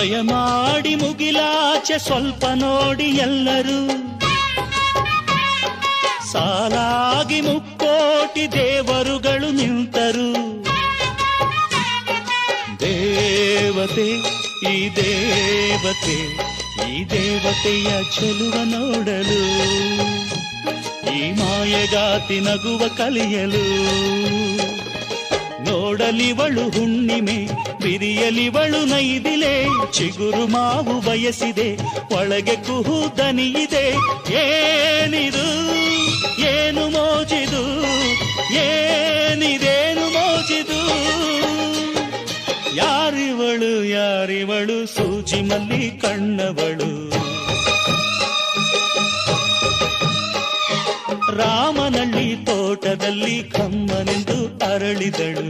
ದಯಮಾಡಿ ಮುಗಿಲಾಚೆ ಸ್ವಲ್ಪ ನೋಡಿ ಎಲ್ಲರೂ, ಸಾಲಾಗಿ ಮುಕ್ಕೋಟಿ ದೇವರುಗಳು ನಿಂತರು. ದೇವತೆ ಈ ದೇವತೆ, ಈ ದೇವತೆಯ ಚೆಲುವ ನೋಡಲು, ಈ ಮಾಯಗಾತಿ ನಗುವ ಕಲಿಯಲು. ನೋಡಲಿವಳು ಹುಣ್ಣಿಮೆ, ಬಿರಿಯಲಿವಳು ನೈದಿಲೆ, ಚಿಗುರು ಮಾವು ಬಯಸಿದೆ, ಒಳಗೆ ಕುಹು ದನಿಯಿದೆ. ಏನಿದು ಏನು ಮೋಜಿದು, ಏನಿದೇನು ಮೋಜಿದು. ಯಾರಿವಳು ಯಾರಿವಳು, ಸೂಜಿ ಮಲ್ಲಿ ಕಣ್ಣವಳು. ರಾಮನಳ್ಳಿ ತೋಟದಲ್ಲಿ ಕಮ್ಮನೆಂದು ಅರಳಿದಳು.